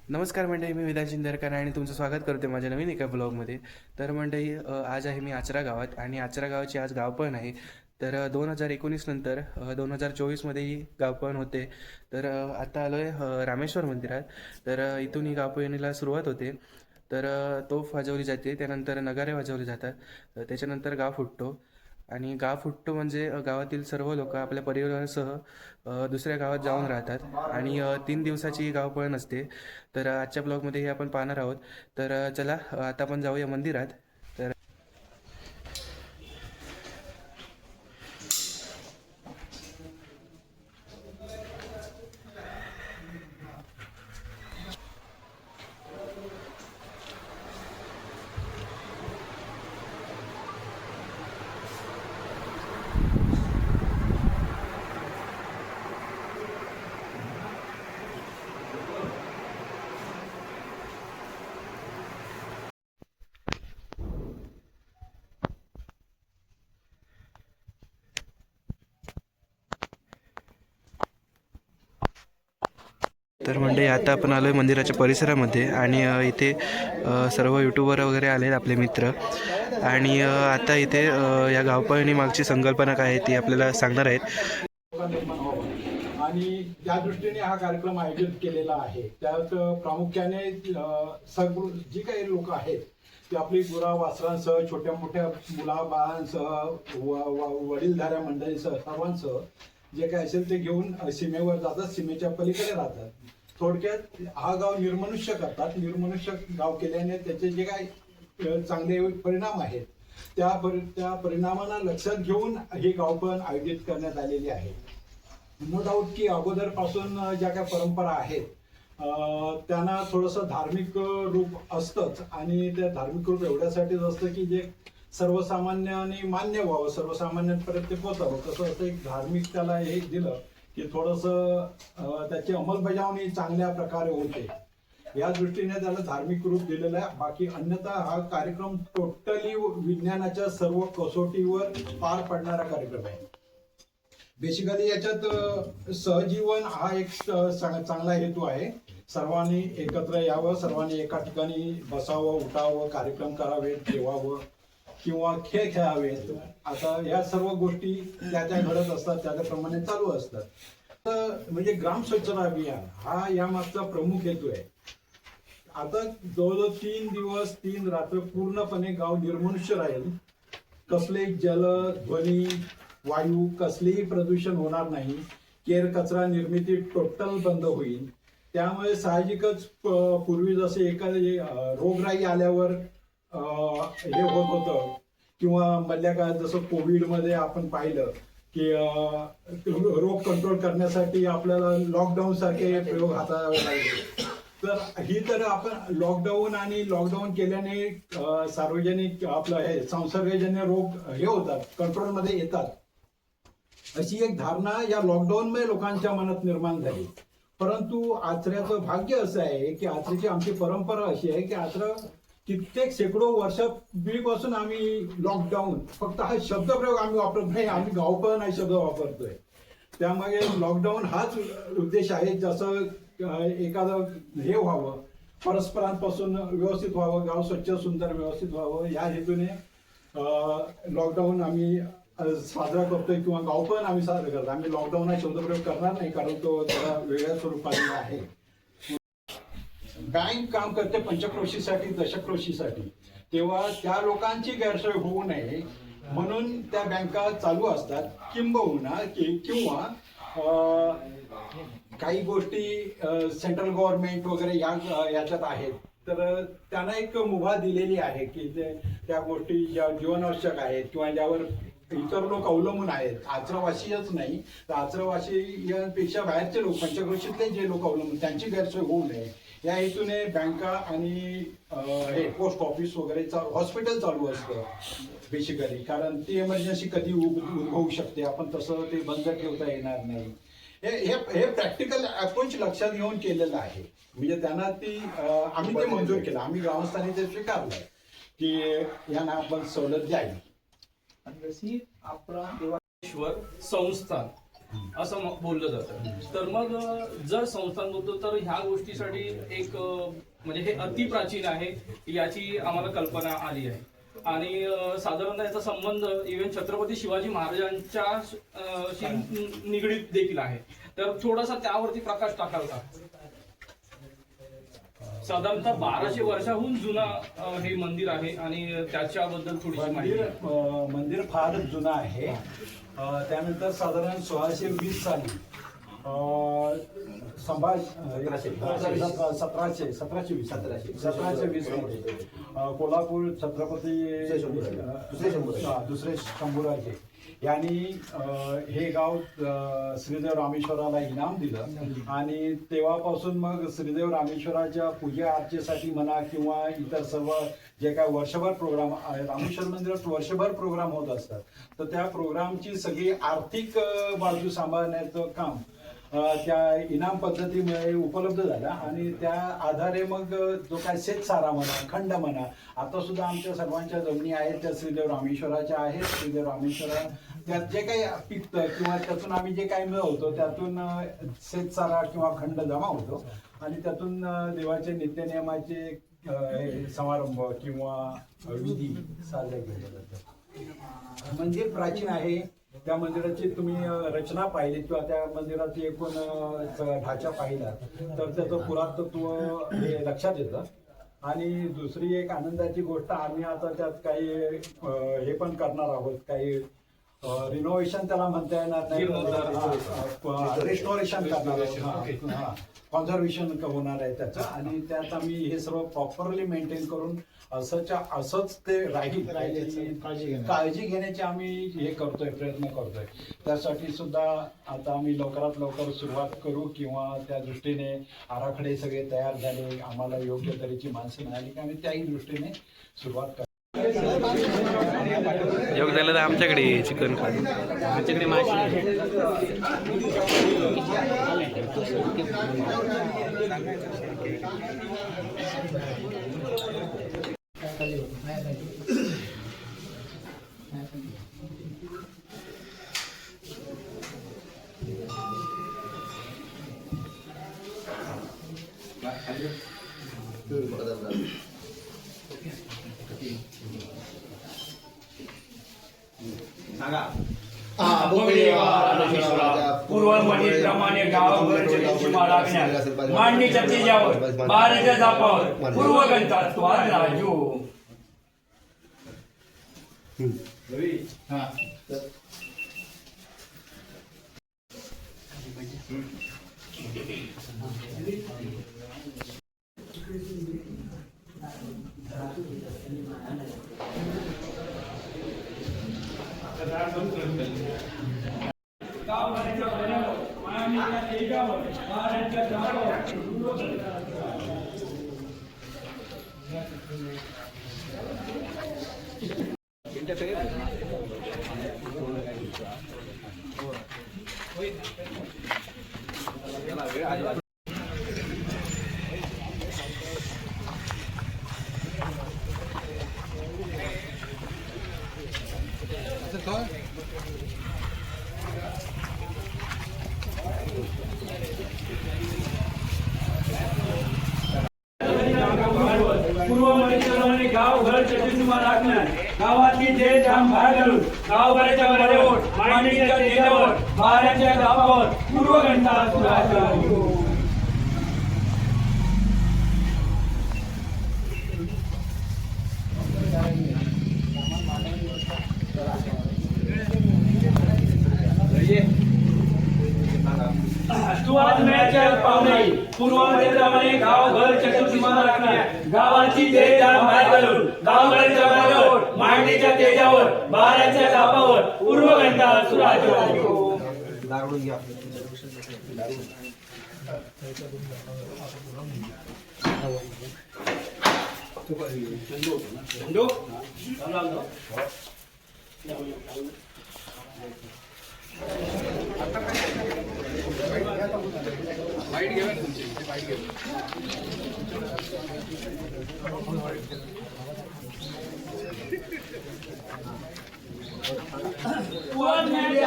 नमस्कार मंडळी, मी विधान शिंदेरकर आणि तुमचं स्वागत करते माझ्या नवीन एका ब्लॉगमध्ये. तर मंडळी, आज आहे मी आचरा गावात आणि आचरा गावाची आज गावपळण आहे. तर 2019 नंतर 2024मध्ये ही गावपळण होते. तर आता आलो आहे रामेश्वर मंदिरात. तर इथून ही गावपळणीला सुरुवात होते. तर तोफ वाजवली जाते, त्यानंतर नगारे वाजवले जातात, त्याच्यानंतर गाव फुटतो. आणि गाव फुटतो म्हणजे गावातील सर्व लोक आपल्या परिवारासह दुसऱ्या गावात जाऊन राहतात आणि 3 दिवसाची गावपळण असते. तर आजच्या ब्लॉगमध्ये हे आपण पाहणार आहोत. तर चला, आता आपण जाऊया मंदिरात. तर तर म्हणजे आता आपण आलो आहे मंदिराच्या परिसरामध्ये आणि इथे सर्व यूट्यूबर वगैरे आले आहेत, आपले मित्र. आणि आता इथे या गावपळणी मागची संकल्पना काय आहे ती आपल्याला सांगणार आहेत. आणि त्या दृष्टीने हा कार्यक्रम आयोजित केलेला आहे. त्यात प्रामुख्याने जी काही लोक आहेत ते आपली गुरा वासरांसह, छोट्या मोठ्या मुला बाळांसह, वडीलधाऱ्या मंडळींसह, सर्वांसह जे काय असेल ते घेऊन सीमेवर जातात, सीमेच्या पलीकडे राहतात. थोडक्यात हा गाव निर्मनुष्य करतात. निर्मनुष्य गाव केल्याने त्याचे जे काही चांगले परिणाम आहेत त्या परिणामांना लक्षात घेऊन ही गावपळण आयोजित करण्यात आलेली आहे. नो डाऊट की अगोदरपासून ज्या काही परंपरा आहेत त्यांना थोडंसं धार्मिक रूप असतंच. आणि त्या धार्मिक रूप एवढ्यासाठीच असतं की जे सर्वसामान्यांनी मान्य व्हावं, सर्वसामान्यांपर्यंत ते पोहोचावं. कसं असं एक धार्मिक त्याला हे दिलं की थोडंसं त्याची अंमलबजावणी चांगल्या प्रकारे होते. या दृष्टीने त्याला धार्मिक रूप दिलेलं आहे. बाकी अन्यथा हा कार्यक्रम टोटली विज्ञानाच्या सर्व कसोटीवर पार पडणारा कार्यक्रम आहे. बेसिकली याच्यात सहजीवन हा एक चांगला हेतू आहे. सर्वांनी एकत्र यावं, सर्वांनी एका ठिकाणी बसावं, उठावं, कार्यक्रम करावेत, जेवावं किंवा खेळ खेळावेत. आता या सर्व गोष्टी त्या घडत असतात, त्याप्रमाणे चालू असतात. तर म्हणजे ग्राम स्वच्छता अभियान हा यामागचा प्रमुख हेतू आहे. आता जवळजवळ 3 दिवस 3 रात्र पूर्णपणे गाव निर्मनुष्य राहील. कसले जल, ध्वनी, वायू कसलेही प्रदूषण होणार नाही. केर कचरा निर्मिती टोटल बंद होईल. त्यामुळे साहजिकच पूर्वी जसे एखादे रोगराई आल्यावर हे होत होतं किंवा मधल्या काळात जसं कोविडमध्ये आपण पाहिलं की रोग कंट्रोल करण्यासाठी आपल्याला लॉकडाऊन सारखे प्रयोग हाताळावे लागले. तर आपण लॉकडाऊन केल्याने सार्वजनिक आपलं हे संसर्गजन्य रोग हे होतात, कंट्रोलमध्ये येतात, अशी एक धारणा या लॉकडाऊनमुळे लोकांच्या मनात निर्माण झाली. परंतु आचऱ्याचं भाग्य असं आहे की आचऱ्याची आमची परंपरा अशी आहे की आचरा कित्येक शेकडो वर्षापूर्वीपासून आम्ही लॉकडाऊन, फक्त हा शब्दप्रयोग आम्ही वापरत नाही, आम्ही गावपळण हा शब्द वापरतोय. त्यामागे लॉकडाऊन हाच उद्देश आहे. जसं एखादं हे व्हावं, परस्परांपासून व्यवस्थित व्हावं, गाव स्वच्छ सुंदर व्यवस्थित व्हावं, या हेतूने लॉकडाऊन आम्ही साजरा करतोय किंवा गावपळण आम्ही साजरा करतो. आम्ही लॉकडाऊन हा शब्दप्रयोग करणार नाही, कारण तो जरा वेगळ्या स्वरूपाचा आहे. बँक काम करते पंचक्रोशीसाठी, दशक्रोशीसाठी, तेव्हा त्या लोकांची गैरसोय होऊ नये म्हणून त्या बँका चालू असतात. किंबहुना किंवा काही गोष्टी सेंट्रल गव्हर्नमेंट वगैरे याच्यात आहेत, तर त्यांना एक मुभा दिलेली आहे की त्या गोष्टी ज्या जीवनावश्यक आहेत किंवा ज्यावर इतर लोक अवलंबून आहेत, आचरावासीच नाही तर आचरावासीयांपेक्षा बाहेरचे लोक, पंचक्रोशीतले जे लोक अवलंबून, त्यांची गैरसोय होऊ नये या हेतूने बँका आणि हे पोस्ट ऑफिस वगैरे हॉस्पिटल चालू असतं बेसिकली. कारण ती इमर्जन्सी कधी उद्भवू शकते, आपण तसं ते बंद ठेवता येणार नाही. हे प्रॅक्टिकल अप्रोच लक्षात घेऊन केलेलं आहे. म्हणजे त्यांना आम्ही ते मंजूर केलं, आम्ही ग्रामस्थांनी ते स्वीकारलंय. की यांना आपण सवलत द्यावी. आणि जशी आपला देवाश्वर संस्थान असं बोललं जातं. तर मग जर संस्थान बोलतो तर ह्या गोष्टीसाठी एक म्हणजे हे अतिप्राचीन आहे याची आम्हाला कल्पना आली आहे. आणि साधारणतः याचा संबंध इव्हन छत्रपती शिवाजी महाराजांच्या निगडीत देखील आहे. तर थोडासा त्यावरती प्रकाश टाकाल का? साधारणतः 1200 वर्षाहून जुना हे मंदिर आहे आणि त्याच्याबद्दल थोडीशी माहिती. मंदिर फारच जुनं आहे. त्यानंतर साधारण 1620 साली सतराशे वीस मध्ये कोल्हापूर छत्रपती दुसरे शंभूराजे यांनी हे गाव श्रीदेव रामेश्वराला इनाम दिलं आणि तेव्हापासून मग श्रीदेव रामेश्वराच्या पूजा अर्चेसाठी म्हणा किंवा इतर सर्व जे काय वर्षभर प्रोग्राम रामेश्वर मंदिरात वर्षभर प्रोग्राम होत असतात, तर त्या प्रोग्रामची सगळी आर्थिक बाजू सांभाळण्याचं काम त्या इनाम पद्धतीमुळे उपलब्ध झाला आणि त्या आधारे मग जो काय शेतसारा म्हणा खंड म्हणा आता सुद्धा आमच्या सर्वांच्या जमिनी आहेत त्या श्रीदेव रामेश्वराच्या आहेत. श्रीदेव रामेश्वरा त्यात जे काही पिकतं किंवा त्यातून आम्ही जे काही मिळवतो त्यातून शेतसारा किंवा खंड जमा होतो आणि त्यातून देवाचे नित्यनियमाचे समारंभ किंवा विधी साजरे केले जातात. मंदिर प्राचीन आहे. त्या मंदिराची तुम्ही रचना पाहिली किंवा त्या मंदिराची एकूण ढाचा पाहिला तर त्याचं पुरातत्व हे लक्षात येतं. आणि दुसरी एक आनंदाची गोष्ट आम्ही आता त्यात काही हे पण करणार आहोत, काही रिनोव्हेशन त्याला म्हणता येणार नाही, रेस्टोरेशन करणार आहोत, कॉन्झर्वेशन होणार आहे त्याचं आणि त्यात आम्ही हे सर्व प्रॉपरली मेंटेन करून असंच ते राहील काळजी घेण्याची आम्ही हे करतोय, प्रयत्न करतोय. त्यासाठी सुद्धा आता आम्ही लवकरात लवकर सुरुवात करू किंवा त्या दृष्टीने आराखडे सगळे तयार झाले, आम्हाला योग्य तऱ्हेची माणसं मिळाली की आम्ही त्याही दृष्टीने सुरुवात करू. योग झालं तर आमच्याकडे चिकन खा, आमच्याकडे माशी. पूर्वमणीप्रमाणे मांडणीच्या तेजावर बाराच्या जापावर पूर्वगंतात स्वाद राजू. पूर्वमणीप्रमाणे गाव घर चतुर्सीमा राखणार गावातली जे जाम बाहेर घालून गावभराच्या बऱ्यावर मांडणीच्या तेजावर बाराच्या गावावर पूर्वगंटा सुराज राजू. पाहुणे पूर्वमणीप्रमाणे गाव घर चतुर्सीमा राखणार गावाची जे जाम बाहेर घालून गावभराच्या बऱ्यावर मांडणीच्या तेजावर बाराच्या गावावर पूर्वगंटा सुराज राजू. वाईट घेऊन तुमची वाईट घेऊन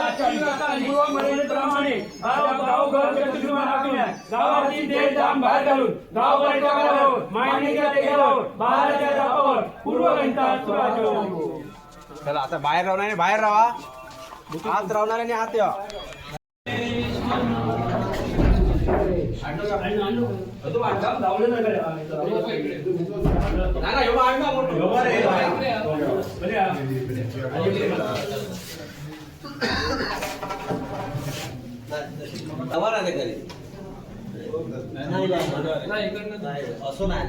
पूर्व मर्यादेप्रमाणे गाव घर चतुष्मान राखल्या गावाची देशधाम बाहेर घालून गाव परिचारावर मांडणीच्या तेजावर बहाराच्या जापावर पूर्व घंटा सुराज्य. चला आता बाहेर राहणार बाहेर राहा आत राहणार आणि आत या असं नाही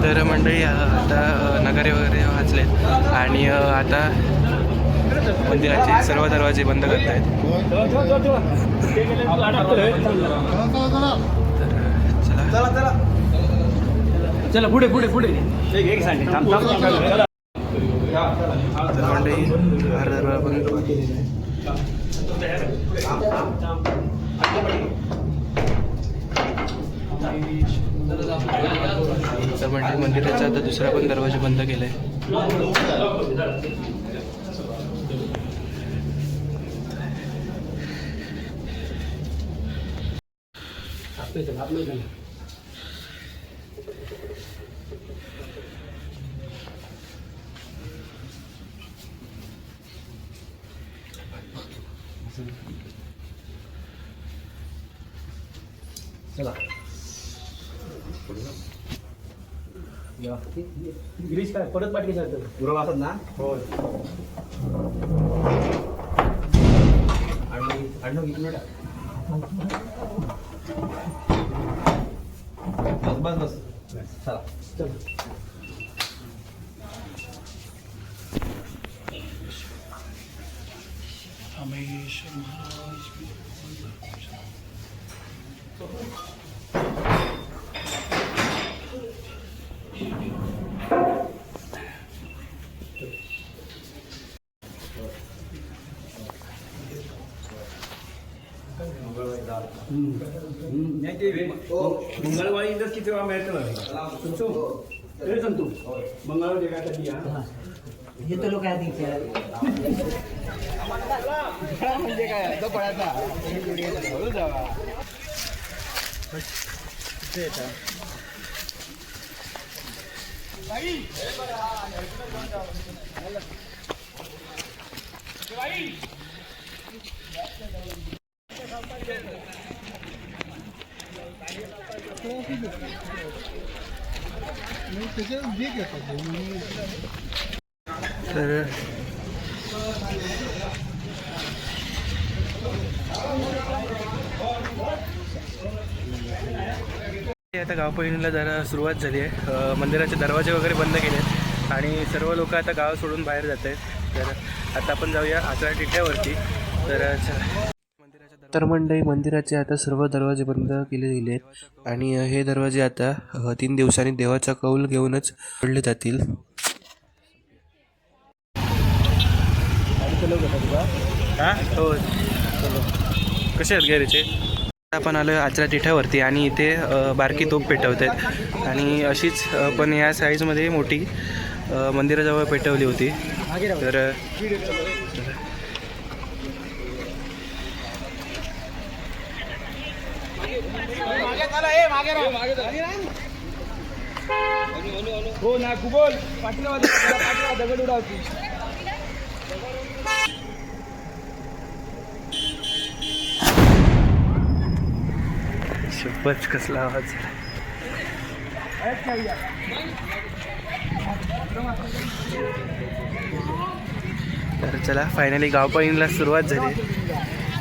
तर मंडळी आता नगारे वगैरे वाजलेत आणि आता मंदिराचे सर्व दरवाजे बंद करत आहेत. चला चला चला पुढे पुढे पुढे तर मंडळी बाहेर दरवाजा बंद केलेला तर मंडळी मंदिराचा आता दुसरा पण दरवाजा बंद केलाय. गिरीश काय परत पाठी जातं पुरं वाचत ना अण्णू किती मिनिट बस बस बस चला मंगळवारी इंदस किती वेळा मिळतं तुमचं तरी सांगतो मंगळवारी काय कधी या येतो लोक म्हणजे काय तो पळायचा तर आता गावपळणीला जरा सुरुवात झाली आहे. मंदिराचे दरवाजे वगैरे बंद केले आहेत आणि सर्व लोक आता गाव सोडून बाहेर जात आहेत. तर आता आपण जाऊया आचरा टिट्यावरती. तर मंडळी मंदिराचे आता सर्व दरवाजे बंद केले गेले आहेत आणि हे दरवाजे आता 3 दिवसांनी देवाचा कौल घेऊनच उघडले जातील. हो कसे आहेत गैरेचे. आपण आलो आचरा तिठ्यावरती आणि इथे बारकी तोफ पेटवत आहेत आणि अशीच पण या साईजमध्ये मोठी मंदिराजवळ पेटवली होती. तर हो ना कुबोल पाठीला दगड उडावती. शपथ कसला आवाज. तर चला फायनली गावपाळीला सुरुवात झाली.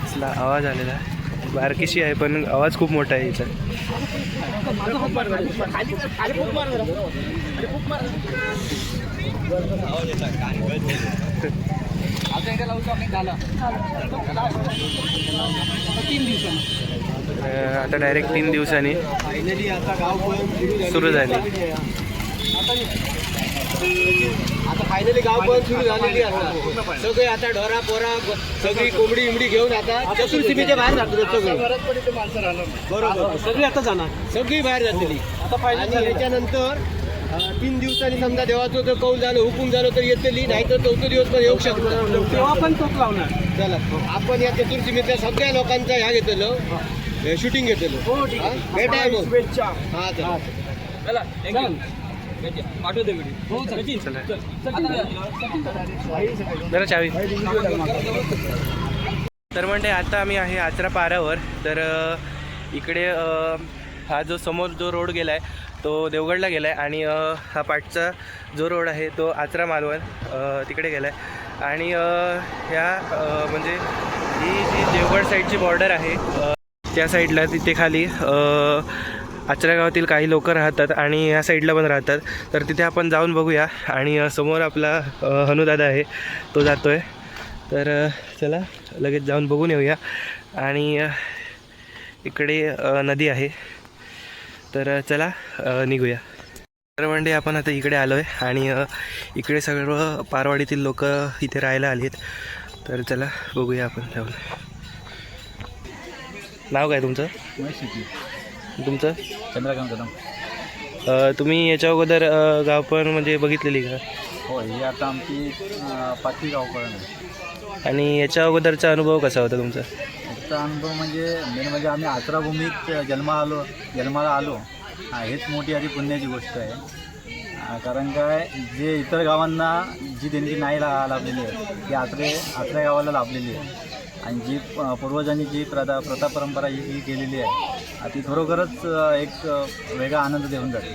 असला आवाज आलेला बारकीशी आहे पण आवाज खूप मोठा आहे याचा. आता डायरेक्ट 3 दिवसांनी फायनली आता गाव सुरू झाली. आता फायनली गाव पण सुरू झालेली आहे. सगळे आता ढोरा पोरा सगळी कोंबडी इमडी घेऊन आता चतुर्थीच्या बाहेर जातात सगळे. बरोबर सगळी आता जाणार, सगळी बाहेर जातली आता. आणि याच्यानंतर 3 दिवसांनी समजा देवाचं जर कौल झालं हुकूम झालं तर येतली, नाही तर 4था दिवस पण येऊ शकतो. तेव्हा पण तोच लावणार. चला आपण या चतुर्थीच्या सगळ्या लोकांचा ह्या घेतलं शूटिंग घेतलं. भेटाय मग. हा चला पाठवते व्हिडिओ. जरा चावी. तर म्हणते आता आम्ही आहे आचरा पारावर. तर इकडे हा जो समोर जो रोड गेला आहे तो देवगडला गेला आहे आणि हा पाठचा जो रोड आहे तो आचरा मालवण तिकडे गेला आहे. आणि ह्या म्हणजे ही जी देवगड साईडची बॉर्डर आहे त्या साईडला तिथे खाली आचरा गावातील काही लोक राहतात आणि या साईडला पण राहतात. तर तिथे आपण जाऊन बघूया. आणि समोर आपला हनुदादा आहे तो जातो आहे. तर चला लगेच जाऊन बघून येऊया. आणि इकडे नदी आहे तर चला निघूया. तर म्हणजे आपण आता इकडे आलो आहे आणि इकडे सर्व पारवाडीतील लोक इथे राहायला आली आहेत. तर चला बघूया आपण जाऊन. नाव काय तुमचं? तुमचं? चंद्रकांत कदम. तुम्ही याच्या अगोदर गावपण म्हणजे बघितलेली का? हो, ही आता आमची 5वी गावपळण आहे. आणि याच्या अगोदरचा अनुभव कसा होता तुमचा? याचा अनुभव म्हणजे मेन म्हणजे आम्ही आचराभूमीत जन्माला आलो हेच मोठी आधी पुण्याची गोष्ट आहे. कारण काय जे इतर गावांना जी देणगी नाही लाभलेली आहे ती आचरा गावाला लाभलेली आहे. आणि जी पूर्वजांनी जी प्रथा परंपरा ही केलेली आहे ती खरोखरच एक वेगळा आनंद देऊन जाते.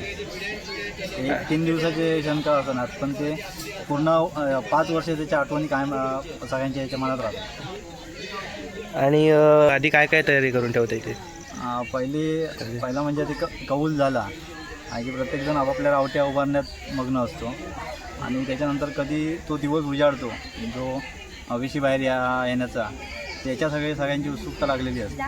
एक 3 दिवसाचे क्षण का असणार पण ते पूर्ण 5 वर्ष त्याच्या आठवणी कायम सगळ्यांच्या याच्या मनात राहतात. आणि आधी काय काय तयारी करून ठेवता इथे? पहिला म्हणजे ते कौल झाला आणि प्रत्येकजण आपापल्या रावट्या उभारण्यात मग्न असतो. आणि त्याच्यानंतर कधी तो दिवस उजाडतो जो हवेशी बाहेर येण्याचा त्याच्या सगळ्यांची उत्सुकता लागलेली असते.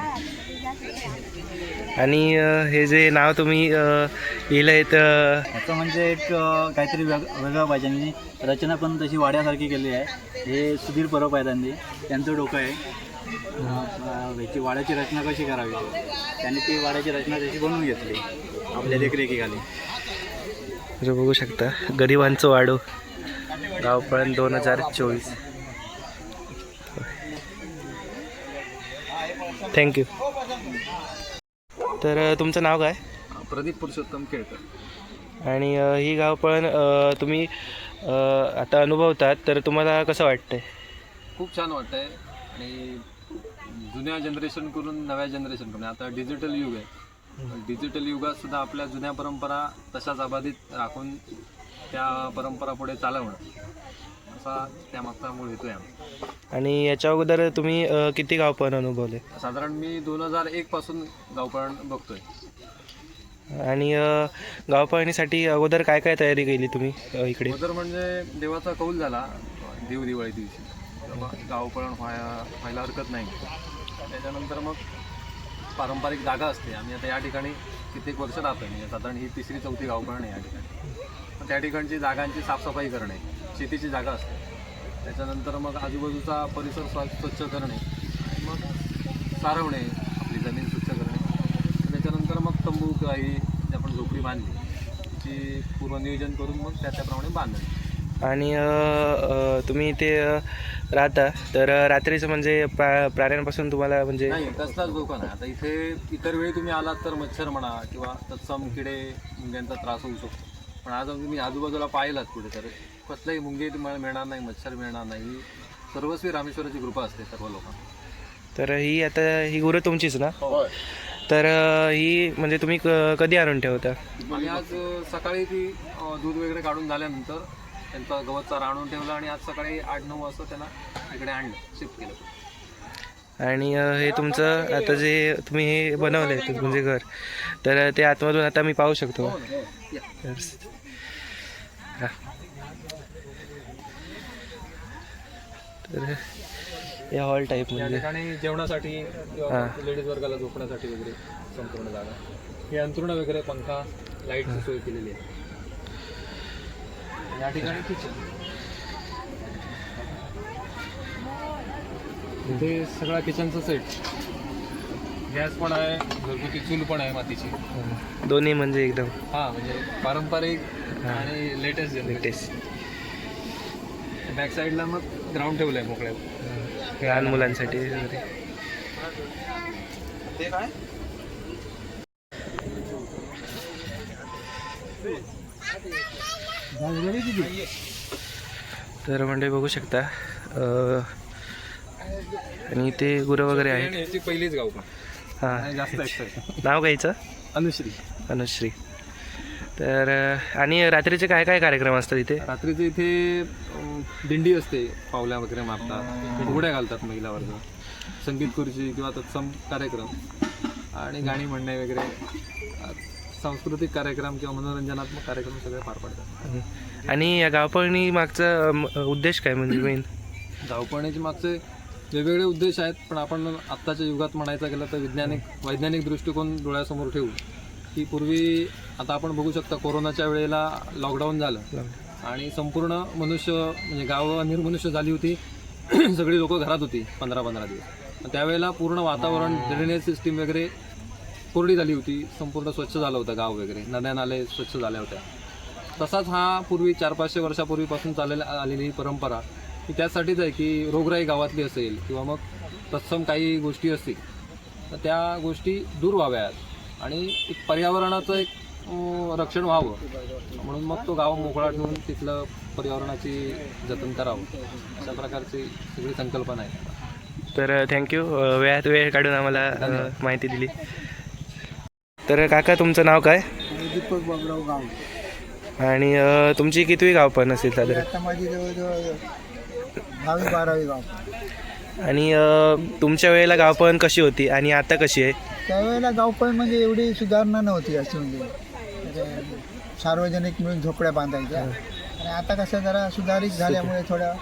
आणि हे जे नाव तुम्ही लिहिलं आहे तर ह्याचं म्हणजे एक काहीतरी वेगळं पाहिजे. आणि रचना पण तशी वाड्यासारखी केली आहे. हे सुधीर परब आहेत त्यांचं डोकं आहे ह्याची वाड्याची रचना कशी करावी त्यांनी ती वाड्याची रचना तशी बनवून घेतली आपल्या देखरेखीखाली. जो बघू शकता गरिबांचं वाडू गावपळण 2024. थँक्यू. तर तुमचं नाव काय? प्रदीप पुरुषोत्तम केळकर. आणि ही गावपळण तुम्ही आता अनुभवतात तर तुम्हाला कसं वाटतंय? खूप छान वाटतं आहे. आणि जुन्या जनरेशनकडून नव्या जनरेशनकडून आता डिजिटल युग आहे. डिजिटल युगात सुद्धा आपल्या जुन्या परंपरा तशाच अबाधित राखून त्या परंपरा पुढे चालवणं असा त्यामागचा मूळ हेतू आहे. आणि याच्या अगोदर तुम्ही किती गावपळण अनुभवले? साधारण मी 2001 पासून गावपळण बघतोय. आणि गावपळणीसाठी अगोदर काय काय तयारी केली तुम्ही इकडे? अगोदर म्हणजे देवाचा कौल झाला दिवाळी दिवशी तेव्हा गावपळण व्हायला हरकत नाही. त्याच्यानंतर मग पारंपरिक जागा असते. आम्ही आता या ठिकाणी कित्येक वर्ष राहतो. म्हणजे साधारण ही 3री 4थी गावपळण आहे या ठिकाणी. त्या ठिकाणची जागांची साफसफाई करणे, शेतीची जागा असते. त्याच्यानंतर मग आजूबाजूचा परिसर स्वच्छ करणे, मग सारवणे, आपली जमीन स्वच्छ करणे. त्याच्यानंतर मग तंबू किंवा ही आपण झोपडी बांधली ती पूर्वनियोजन करून मग त्याप्रमाणे बांधणे. आणि तुम्ही इथे राहता तर रात्रीचं म्हणजे प्राण्यांपासून तुम्हाला म्हणजे नाही कसलाच धोका नाही. आता इथे इतर वेळी तुम्ही आलात तर मच्छर म्हणा किंवा तत्सम किडे मुंग्यांचा त्रास होऊ शकतो. पण आज तुम्ही आजूबाजूला पाहिलात कुठे तर कसलाही मुंगे तुम्हाला मिळणार नाही, मच्छर मिळणार नाही. सर्वस्वी रामेश्वराची कृपा असते सर्व लोकांना. तर ही आता ही गुरं तुमचीच ना? तर ही म्हणजे तुम्ही कधी आणून ठेवता? आणि आज सकाळी ती दूध वगैरे काढून झाल्यानंतर त्यांचा गवत चारा आणून ठेवला आणि आज सकाळी 8-9 वाजता त्यांना इकडे आणलं, शिफ्ट केलं. आणि हे तुमचं आता जे तुम्ही हे बनवलं आहे म्हणजे घर, तर ते आतमधून आता मी पाहू शकतो? हां. तर हे हॉल टाईप या म्हणजे ठिकाणी जेवणासाठी हां. लेडीज वर्गाला झोपण्यासाठी वगैरे संपूर्ण जागा. हे अंथरुणं वगैरे, पंखा, लाईटची सोय केलेली आहे. या ठिकाणी किचन. इथे सगळा किचनचा सेट. गॅस पण आहे, घरगुती चूल पण आहे मातीची. दोन्ही म्हणजे एकदम हा, म्हणजे पारंपरिक आणि लेटेस्ट लेटेस्ट. बॅक साईडला मग ग्राउंड ठेवलं आहे मोकळ्या. लहान मुलांसाठी वगैरे. तर म्हणजे बघू शकता आणि इथे गुरं वगैरे आहेत. याची पहिलीच गाव पण हां, जास्त एक्साइट. नाव घ्यायचं? अनुश्री. अनुश्री. तर आणि रात्रीचे काय काय कार्यक्रम असतात इथे? रात्रीचे इथे दिंडी असते, पावल्या वगैरे मारतात, उघड्या घालतात महिला वर्ग, संगीत खुर्ची किंवा तत्सम कार्यक्रम आणि गाणी म्हणणे वगैरे, सांस्कृतिक कार्यक्रम किंवा मनोरंजनात्मक कार्यक्रम सगळे पार पडतात. आणि या गावपळणी मागचा उद्देश काय म्हणजे मेन? धावपळीचे मागचे वेगवेगळे उद्देश आहेत, पण आपण आत्ताच्या युगात म्हणायचं गेलं तर वैज्ञानिक दृष्टिकोन डोळ्यासमोर ठेवू की पूर्वी आता आपण बघू शकता कोरोनाच्या वेळेला लॉकडाऊन झालं आणि संपूर्ण मनुष्य म्हणजे गावं निर्मनुष्य झाली होती. सगळी लोकं घरात होती 15-15 दिवस. त्यावेळेला पूर्ण वातावरण, ड्रेनेज सिस्टीम वगैरे कोरडी झाली होती, संपूर्ण स्वच्छ झालं होतं गाव वगैरे, नद्या नाले स्वच्छ झाल्या होत्या. तसाच हा पूर्वी 400-500 वर्षापूर्वीपासून आलेली ही परंपरा की त्यासाठीच आहे की रोगराई गावातली असेल किंवा मग तत्सम काही गोष्टी असतील तर त्या गोष्टी दूर व्हाव्यात आणि एक पर्यावरणाचं एक रक्षण व्हावं म्हणून मग तो गाव मोकळा ठेवून तिथलं पर्यावरणाची जतन करावं, अशा प्रकारची सगळी संकल्पना आहे. तर थँक्यू, वेळ काढून आम्हाला माहिती दिली. तर काका तुमचं नाव काय? दीपक बाबराव गाव. आणि तुमची कितवी गाव पण असेल साधारण? आता माझी जवळजवळ 10वी-12वी गाव. आणि तुमच्या वेळेला गावपळण कशी होती आणि आता कशी आहे? त्यावेळेला गावपण म्हणजे एवढी सुधारणा नव्हती अशी, म्हणजे सार्वजनिक मिळून झोपड्या बांधायच्या. आणि आता कसं जरा सुधारित झाल्यामुळे थोडं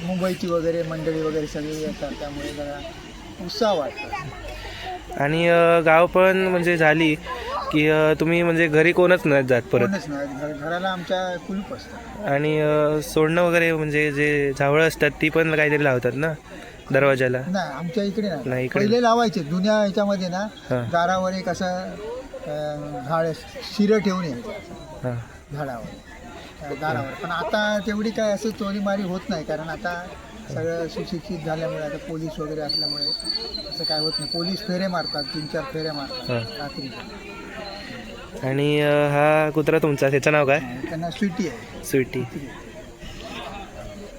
मुंबईची वगैरे मंडळी वगैरे सगळी येतात, त्यामुळे जरा उत्साह वाटतो. आणि गावपळण म्हणजे झाली की तुम्ही म्हणजे घरी कोणच नाही जात परत? कोणच नाही, घराला आमच्या कुलूप असतं. आणि सोडणं वगैरे म्हणजे जे झावळं असतात ती पण काहीतरी लावतात ना दरवाजाला? नाही, आमच्या इकडे नाही, नाही. इकडे पहिले लावायचे जुन्या ह्याच्यामध्ये ना, हां. दारावर एक असं झाड शिरं ठेवून यायचं हां. झाडावर, दारावर. पण आता तेवढी काय असं चोरीमारी होत नाही, कारण आता सगळं सुशिक्षित झाल्यामुळे, आता पोलीस वगैरे असल्यामुळे असं काय होत नाही. पोलीस फेरे मारतात, 3-4 फेऱ्या मारतात रात्री. आणि हा कुत्रा तुमचा, त्याचं नाव काय? त्यांना स्वीटी आहे. स्वीटी.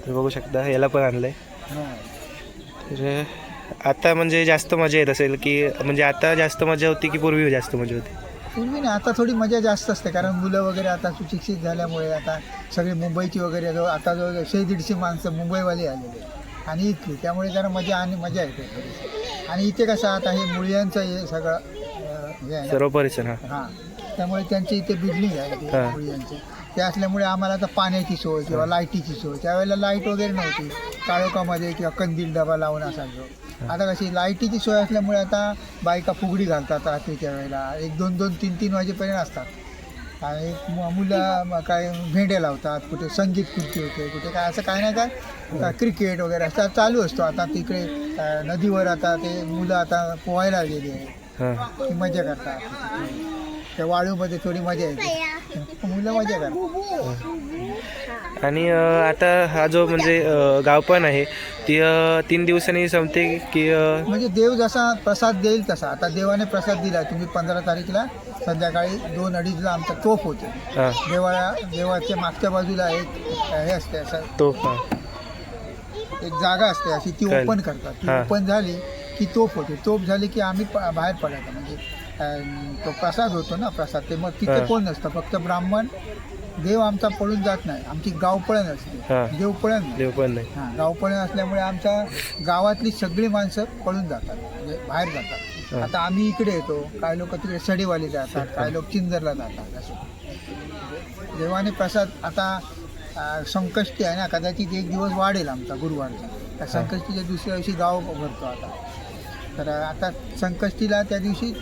तर बघू शकता याला पण आणलंय. हां. तर आता म्हणजे जास्त मजा येत असेल की म्हणजे आता जास्त मजा होती की पूर्वी जास्त मजा होती? पूर्वी नाही, आता थोडी मजा जास्त असते, कारण मुलं वगैरे आता सुशिक्षित झाल्यामुळे आता सगळे मुंबईची वगैरे आता जवळ 100-150 माणसं मुंबईवाली आलेले आणि इथली, त्यामुळे जरा मजा येते थोडी. आणि इथे कसं आता हे मुळ्यांचं हे सगळं हे आहे ना. सर्व परिसर. हां. हां, त्यामुळे त्यांची इथे बिल्डिंग आहे ते हां. मुळ्यांची. ते असल्यामुळे आम्हाला आता पाण्याची सोय किंवा लाईटीची सोय, त्यावेळेला लाईट वगैरे नव्हती, काळोखामध्ये किंवा कंदील डबा लावून असायचो. आता कशी लाईटीची सोय असल्यामुळे आता बायका फुगडी घालतात रात्रीच्या वेळेला, 1-2, 3-3 वाजेपर्यंत असतात. आणि मुलं काय भेंड्या लावतात, कुठे संगीत खुर्ची होते, कुठे काय असं काय नाही काय क्रिकेट वगैरे असं चालू असतो. आता तिकडे नदीवर आता ते मुलं आता पोहायला गेली आहे, हां. ती मजा करतात. त्या वाळूमध्ये थोडी मजा येते, मुलं मजा करतात. आणि आता हा जो म्हणजे गावपण आहे ती 3 दिवसांनी संपते की म्हणजे देव जसा प्रसाद देईल तसा. आता देवाने प्रसाद दिला, तुम्ही 15 तारीखला संध्याकाळी 2-2:30ला आमचा तोफ होते हां. देवाच्या मागच्या बाजूला एक हे असते, असं तो हां. एक जागा असते अशी, ती कळलं. ओपन करतात. ती हां. ओपन झाली की तोफ होते. तोफ झाली की आम्ही बाहेर पडायचं. म्हणजे तो प्रसाद होतो ना, प्रसाद. ते मग तिथे कोण नसतं, फक्त ब्राह्मण. देव आमचा पळून जात नाही. आमची गावपळण असते, देवपळण नाही. देवपण नाही. हां, गावपळण असल्यामुळे आमच्या गावातली सगळी माणसं पळून जातात, म्हणजे बाहेर जातात. आता आम्ही इकडे येतो, काही लोक तिकडे सडेवाली जातात, काही लोक चिंदरला जातात. असं देवाने प्रसाद. आता संकष्टी आहे ना, कदाचित एक दिवस वाढेल आमचा गुरुवारचा. त्या संकष्टीच्या दुसऱ्या दिवशी गाव भरतो आता. तर आता संकष्टीला त्या दिवशी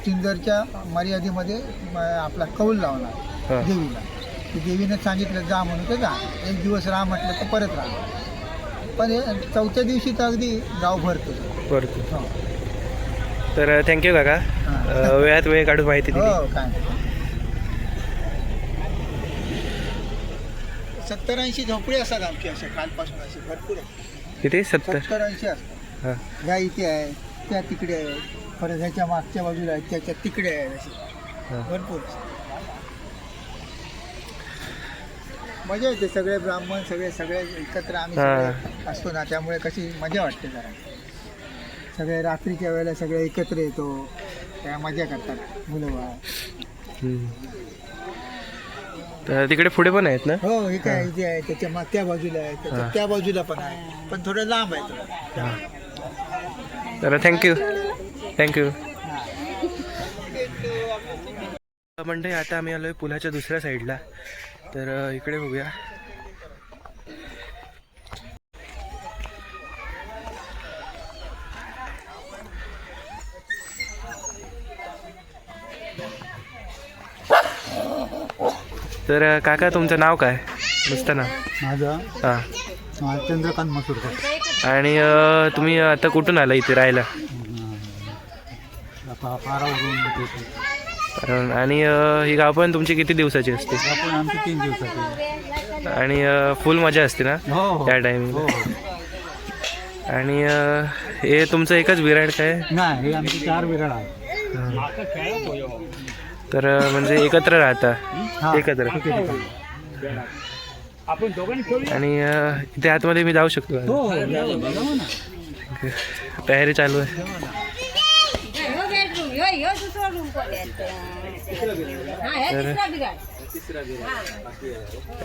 चिंदरच्या मर्यादेमध्ये आपला कौल लावणार देवीला. की देवीनं सांगितलं जा म्हणून तर जा, एक दिवस राहा म्हटलं तर परत राहा. पण हे चौथ्या दिवशी तर अगदी गाव भरतो. बरं. तर थँक्यू काका, वेळात वेळ काढून माहिती दिली. हो, काय 70-80 झोपडी असतात आमची, अशा कालपासून असे भरपूर आहेत. किती? 70-80 असतात. हां. ह्या इथे आहे, त्या तिकडे आहे, परत ह्याच्या मागच्या बाजूला आहे, त्याच्या तिकडे आहे, असे भरपूर. मजा येते. सगळे ब्राह्मण सगळे एकत्र आम्ही सगळे असतो ना, त्यामुळे कशी मजा वाटते जरा. सगळे रात्रीच्या वेळेला सगळे एकत्र येतो, त्या मजा करतात मुलं बाळ. तर तिकडे पुढे पण आहेत ना? हो, हे काय इथे आहे, त्याच्या मागच्या बाजूला आहे, त्याच्या त्या बाजूला पण आहे, पण थोडं लांब आहे थोडं. तर थँक्यू. म्हणजे आता आम्ही आलोय पुलाच्या दुसऱ्या साईडला. तर इकडे बघूया. तर काका, तुमचं नाव काय? नुसतं नाव. माझं हां. चंद्रकांत मसूरकर. आणि तुम्ही आता कुठून आला इथे राहायला? आणि ही गाव पण तुमची किती दिवसाची असते? आपण आमची 3 दिवसाची. आणि फुल मजा असते ना हो, त्या टायमिंगला? आणि हे तुमचं एकच विराड काय? नाही, हे आमची 4 विराळ आहे. तर म्हणजे एकत्र राहता? एकत्र. आणि इथे आतमध्ये मी जाऊ शकतो? तयारी चालू आहे.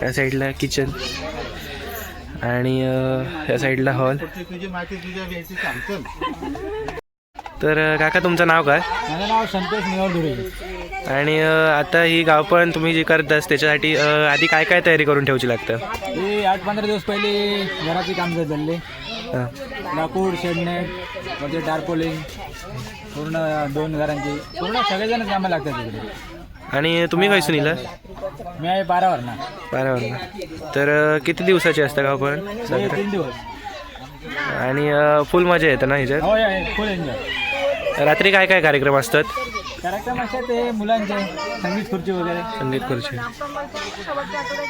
या साईडला किचन आणि या साईडला हॉल. तर काका, तुमचं नाव काय? माझं नाव संतोष निवाडुरे. आणि आता ही गावपण तुम्ही जी करतास त्याच्यासाठी आधी काय काय तयारी करून ठेवची लागतं? हे 8-15 दिवस पहिले घराचे काम चालले. लाकूड, शेडनेट, म्हणजे टार्पोलिंग, पूर्ण 2 घरांची पूर्ण सगळेजण कामं लागतात तिकडे. आणि तुम्ही खैसून इला? मी आहे 12वरना. 12वरना. तर किती दिवसाची असतं गावपण? 3 दिवस. आणि फुल मजा येते ना ह्याच्यात? हो, फुल एन्जॉय. रात्री काय काय कार्यक्रम असतात? कार्यक्रम असे ते मुलांचे संगीत खुर्ची वगैरे. संगीत खुर्ची.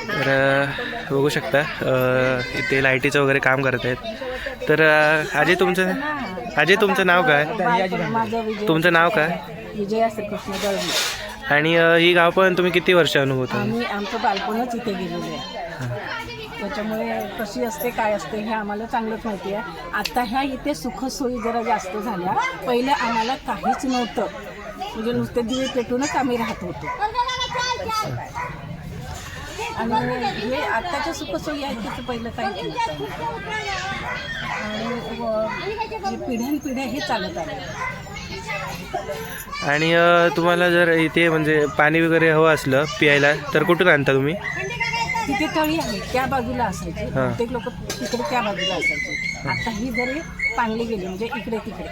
तर बघू शकता इथे लाईटीचं वगैरे काम करत आहेत. तर आजी तुमचं नाव काय? तुमचं नाव काय? विजया श्रीकृष्ण दळवी. आणि ही गाव पण तुम्ही किती वर्ष अनुभवता? आम्ही आमचं बालपणच इथे गेलेलं आहे, त्याच्यामुळे कशी असते काय असते हे आम्हाला चांगलंच माहिती आहे. आता ह्या इथे सुखसोयी जरा जास्त झाल्या. पहिलं आम्हाला काहीच नव्हतं, म्हणजे नुसते दिवे पेटूनच आम्ही राहत होतो. आणि हे आत्ताच्या सुखसोयी आहेत त्याचं पहिलं काहीच नव्हतं. आणि पिढ्यानपिढ्या हे चालत आलं. आणि तुम्हाला जर इथे म्हणजे पाणी वगैरे हवं असलं प्यायला तर कुठून आणता तुम्ही? तिथे तळी आहे, त्या बाजूला असायचे. प्रत्येक लोक तिकडे त्या बाजूला असायचे. आता ही जरी पांगली गेली म्हणजे इकडे तिकडे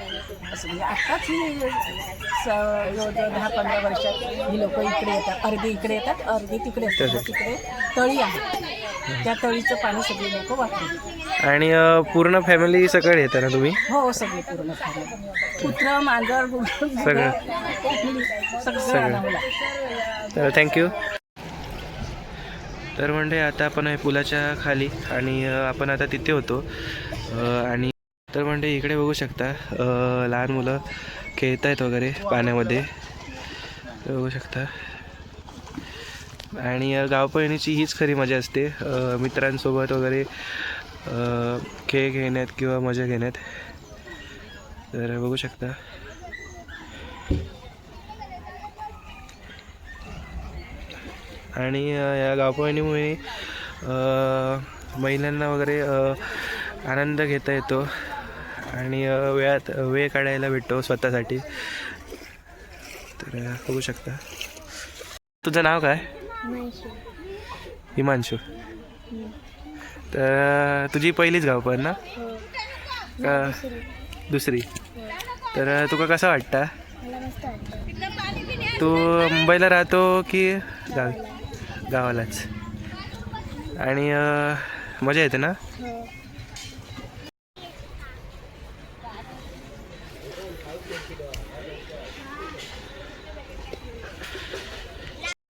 असं, म्हणजे आत्ताच ही जवळजवळ 10-15 वर्षात ही लोक इकडे येतात. अर्धे इकडे येतात, अर्धे तिकडे असतात. तिकडे तळी आहे, त्या तळीचं पाणी सगळे लोक वापरतात. आणि पूर्ण फॅमिली सगळं येतं ना तुम्ही? हो, सगळे पूर्ण फॅमिली, कुत्रं, मांजर, सगळं आणावं लागतं. तर थँक्यू. तर म्हणजे आता आपण आहे पुलाच्या खाली आणि आपण आता तिथे होतो. आणि तर म्हणजे इकडे बघू शकता लहान मुलं खेळत आहेत वगैरे पाण्यामध्ये, बघू शकता. आणि गावपळणीची हीच खरी मजा असते, मित्रांसोबत वगैरे खेळ खेळण्यात किंवा मजा घेण्यात. तर बघू शकता आणि या गावपळणीमुळे महिलांना वगैरे आनंद घेता येतो आणि वेळ काढायला भेटतो स्वतःसाठी. तर बघू शकता. तुझं नाव काय? हिमांशू. तर तुझी पहिलीच गावपळ ना? का दुसरी? तर तुका कसं वाटतं? तू मुंबईला राहतो की गावालाच? आणि मजा येते ना?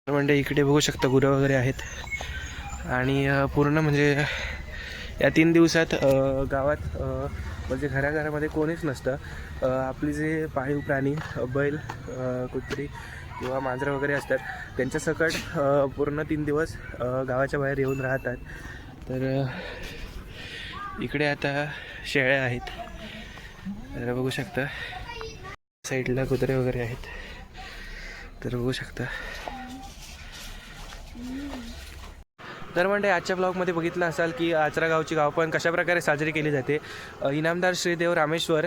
म्हणजे इकडे बघू शकता गुरं वगैरे आहेत आणि पूर्ण म्हणजे या 3 दिवसात गावात म्हणजे घराघरामध्ये कोणीच नसतं. आपली जे पाळीव प्राणी बैल, कुत्री किंवा मांजरं वगैरे असतात त्यांच्या सकट पूर्ण 3 दिवस गावाच्या बाहेर येऊन राहतात. तर इकडे आता शेळ्या आहेत. तर बघू शकता साईडला कुत्रे वगैरे आहेत. तर बघू शकता. तर म्हणजे आजच्या ब्लॉगमध्ये बघितलं असाल की आचरा गावची गावपण कशाप्रकारे साजरी केली जाते. इनामदार श्रीदेव रामेश्वर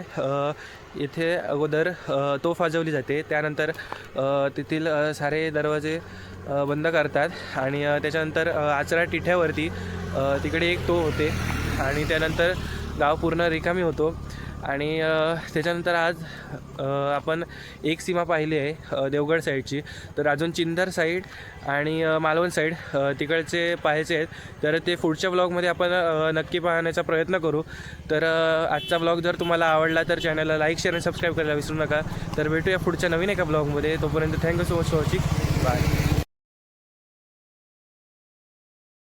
येथे अगोदर तोफ वाजवली जाते. त्यानंतर तेथील सारे दरवाजे बंद करतात आणि त्याच्यानंतर आचरा टिठ्यावरती तिकडे एक तोफ होते आणि त्यानंतर गाव पूर्ण रिकामी होतो. आणि त्याच्यानंतर आज आपण एक सीमा पाहिली आहे देवगड साईडची. तर अजून चिंदर साईड आणि मालवण साईड तिकडचे पाहायचे आहेत. तर ते पुढच्या ब्लॉगमध्ये आपण नक्की पाहण्याचा प्रयत्न करू. तर आजचा ब्लॉग जर तुम्हाला आवडला तर चॅनलला लाईक शेअर आणि सबस्क्राईब करायला विसरू नका. तर भेटूया पुढच्या नवीन एका ब्लॉगमध्ये. तोपर्यंत thank you so much for watching. Bye.